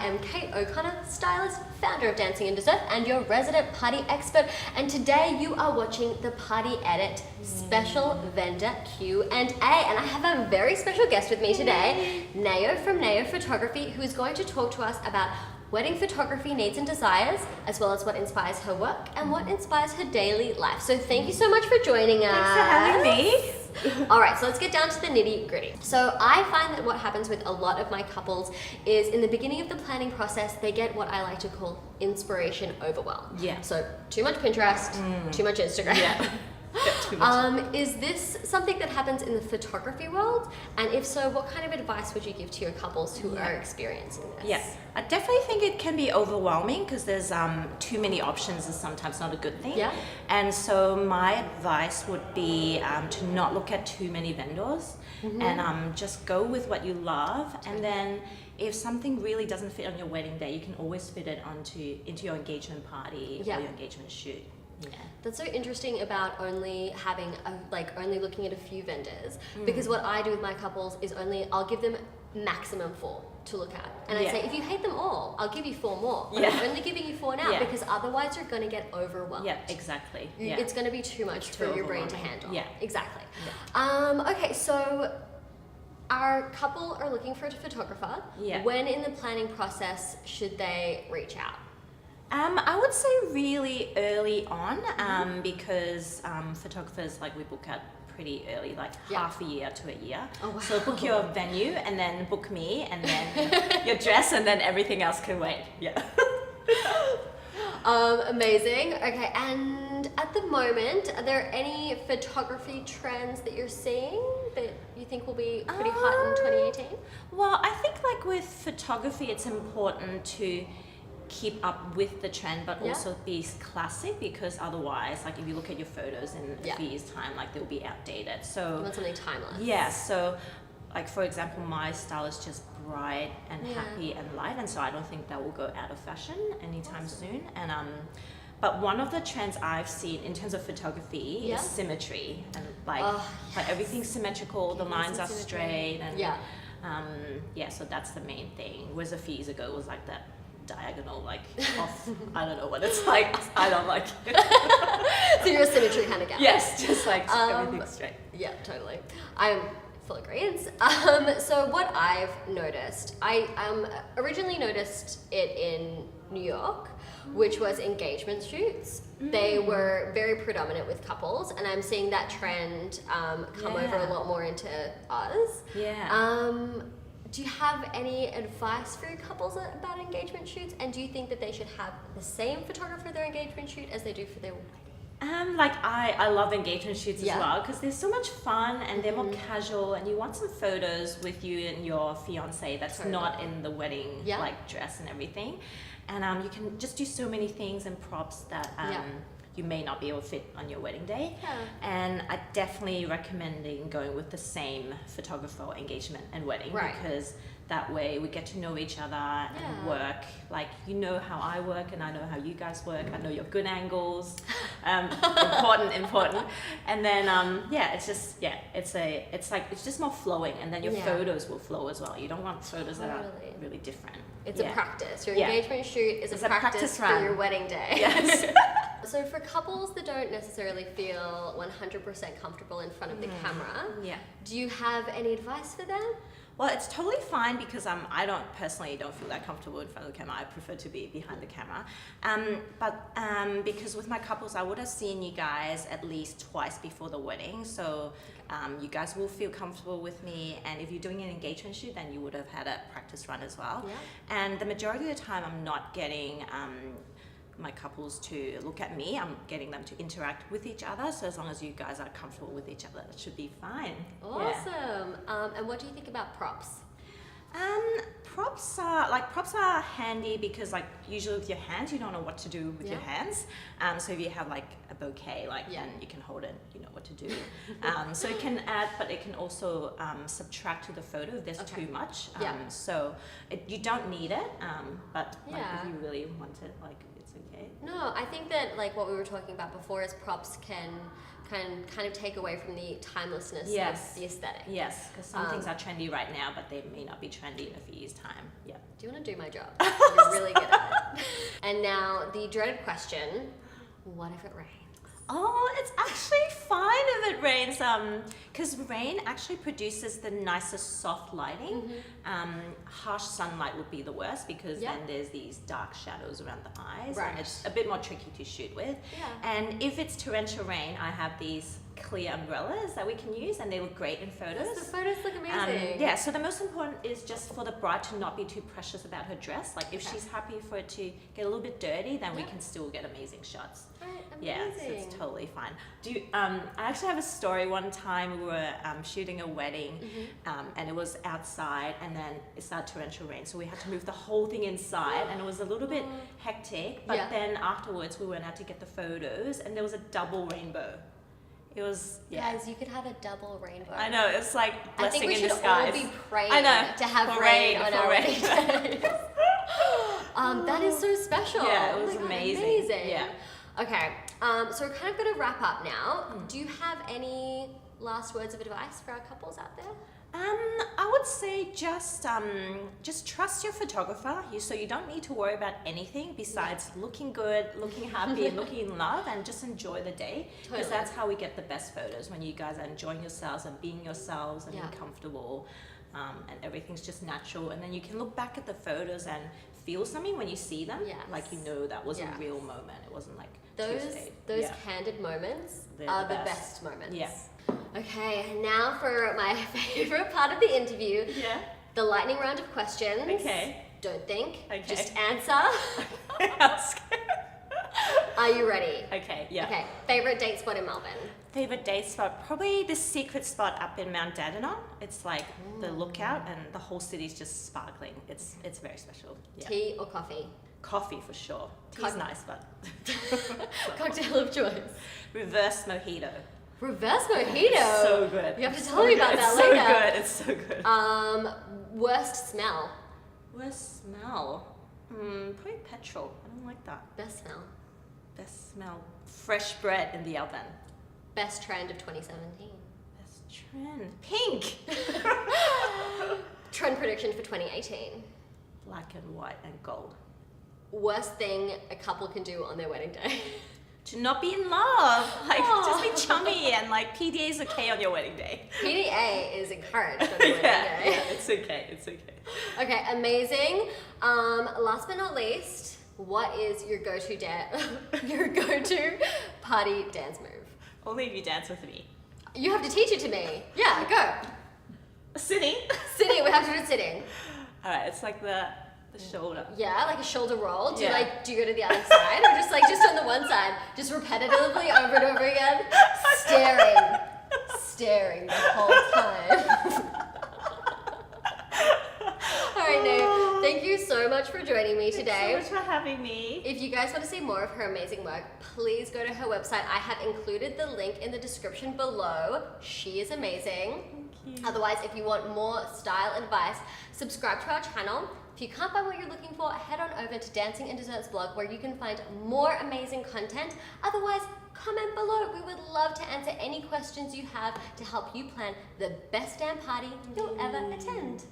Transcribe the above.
am Kate O'Connor, stylist, founder of Dancing and Dessert, and your resident party expert. And today you are watching the Party Edit special vendor Q&A. And I have a very special guest with me today, Neiyo from Neiyo Photography, who is going to talk to us about wedding photography needs and desires, as well as what inspires her work and what inspires her daily life. So thank you so much for joining us. Thanks for having me. All right, so let's get down to the nitty gritty. So I find that what happens with a lot of my couples is in the beginning of the planning process, they get what I like to call inspiration overwhelm. Yeah. So too much Pinterest, too much Instagram. Yeah. Too much. Is this something that happens in the photography world? And if so, what kind of advice would you give to your couples who are experiencing this? Yeah, I definitely think it can be overwhelming because there's too many options is sometimes not a good thing. Yeah. And so my advice would be to not look at too many vendors and just go with what you love. And then if something really doesn't fit on your wedding day, you can always fit it into your engagement party or your engagement shoot. Yeah. That's so interesting about only having only looking at a few vendors, because what I do with my couples is I'll give them maximum 4 to look at, and I say if you hate them all, I'll give you 4 more. But I'm only giving you 4 now because otherwise you're going to get overwhelmed. Yeah, exactly. It's going to be too much for your brain to handle. Yeah, exactly. Yeah. Okay, so our couple are looking for a photographer. Yeah. When in the planning process should they reach out? I would say really early on, because photographers, we book out pretty early, half a year to a year. Oh, wow. So book your venue and then book me and then your dress and then everything else can wait. Yeah. Amazing. Okay, and at the moment, are there any photography trends that you're seeing that you think will be pretty hot in 2018? Well, I think with photography, it's important to keep up with the trend but also be classic, because otherwise if you look at your photos in a few years time, they'll be outdated. So you want something timeless. Yeah, so for example, my style is just bright and happy and light, and so I don't think that will go out of fashion anytime soon. And but one of the trends I've seen in terms of photography is symmetry, and everything's symmetrical, the lines are straight, and so that's the main thing. Whereas a few years ago it was that diagonal off. I don't know what it's like. I don't like it. So you're a symmetry kind of guy. Yes, just everything's straight. Yeah, totally. I'm full agreement. So what I've noticed, I originally noticed it in New York, which was engagement shoots. They were very predominant with couples, and I'm seeing that trend come over a lot more into us. Yeah. Do you have any advice for your couples about engagement shoots? And do you think that they should have the same photographer for their engagement shoot as they do for their wedding? I love engagement shoots as well, because they're so much fun and they're more casual, and you want some photos with you and your fiance that's not in the wedding dress and everything. And you can just do so many things and props that you may not be able to fit on your wedding day. And I definitely recommending going with the same photographer for engagement and wedding, because that way we get to know each other and work. You know how I work and I know how you guys work. I know your good angles. Important. And then it's just more flowing, and then your photos will flow as well. You don't want photos that are really different. It's a practice. Your engagement shoot is a practice for your wedding day. Yes. So for couples that don't necessarily feel 100% comfortable in front of the camera, do you have any advice for them? Well, it's totally fine, because I don't feel that comfortable in front of the camera. I prefer to be behind the camera. But because with my couples, I would have seen you guys at least twice before the wedding. So you guys will feel comfortable with me. And if you're doing an engagement shoot, then you would have had a practice run as well. Yeah. And the majority of the time, I'm not getting my couples to look at me. I'm getting them to interact with each other. So as long as you guys are comfortable with each other, it should be fine. Awesome. And what do you think about props? Props are handy, because usually with your hands you don't know what to do with your hands. So if you have a bouquet, and you can hold it, you know what to do. So it can add, but it can also subtract to the photo if there's too much. So you don't need it, but if you really want it, it's okay. No, I think that what we were talking about before is props can kind of take away from the timelessness of the aesthetic. Yes, because some things are trendy right now, but they may not be trendy in a few years' time. Yeah. Do you want to do my job? You're really good at it. And now the dreaded question, what if it rains? Oh, it's actually fine if it rains, because rain actually produces the nicest soft lighting. Harsh sunlight would be the worst because then there's these dark shadows around the eyes, and it's a bit more tricky to shoot with. And if it's torrential rain, I have these clear umbrellas that we can use, and they look great in photos. Yes, the photos look amazing. Yeah, so the most important is just for the bride to not be too precious about her dress. Like if she's happy for it to get a little bit dirty, then we can still get amazing shots. Yeah, so it's totally fine. I actually have a story. One time we were shooting a wedding, and it was outside, and then it started torrential rain, so we had to move the whole thing inside, and it was a little bit hectic. But then afterwards, we went out to get the photos, and there was a double rainbow. It was Guys, you could have a double rainbow. I know, it's like blessing in disguise. I think we should all be praying to have rain on our wedding day. That is so special. Yeah, it was amazing. Yeah. Okay, so we're kind of going to wrap up now. Do you have any last words of advice for our couples out there? I would say just trust your photographer, so you don't need to worry about anything besides looking good, looking happy, and looking in love, and just enjoy the day. Because that's how we get the best photos, when you guys are enjoying yourselves and being yourselves and being comfortable, and everything's just natural. And then you can look back at the photos and feel something when you see them. Like you know that was a real moment. It wasn't like those candid moments are the best moments. Yeah. Okay, now for my favorite part of the interview. The lightning round of questions. Okay. Don't think. Just answer. Are you ready? Okay, yeah. Okay, favorite date spot in Melbourne? Favorite date spot? Probably the secret spot up in Mount Dandenong. It's like the lookout, and the whole city's just sparkling. It's very special. Yeah. Tea or coffee? Coffee for sure. Tea's nice, but... Cocktail of choice? Reverse mojito. Reverse mojito? So good. You have to tell me about that later. It's so good. Worst smell? Worst smell? Probably petrol. I don't like that. Best smell? Best smell? Fresh bread in the oven. Best trend of 2017? Best trend? Pink! Trend prediction for 2018? Black and white and gold. Worst thing a couple can do on their wedding day? To not be in love. Like, just be chummy, and like PDA is okay on your wedding day. PDA is encouraged on your wedding day. Yeah, it's okay. It's okay. Okay, amazing. Last but not least, what is your go-to party dance move? Only if you dance with me. You have to teach it to me. Yeah, go. Sitting. Sitting. We have to do it sitting. All right, it's like the shoulder. Yeah, like a shoulder roll. Do you go to the other side, or just on the one side, just repetitively over and over again, staring the whole time. All right, Neiyo, thank you so much for joining me today. Thanks so much for having me. If you guys want to see more of her amazing work, please go to her website. I have included the link in the description below. She is amazing. Thank you. Otherwise, if you want more style advice, subscribe to our channel. If you can't find what you're looking for, head on over to Dancing and Desserts blog, where you can find more amazing content. Otherwise, comment below. We would love to answer any questions you have to help you plan the best damn party you'll ever attend.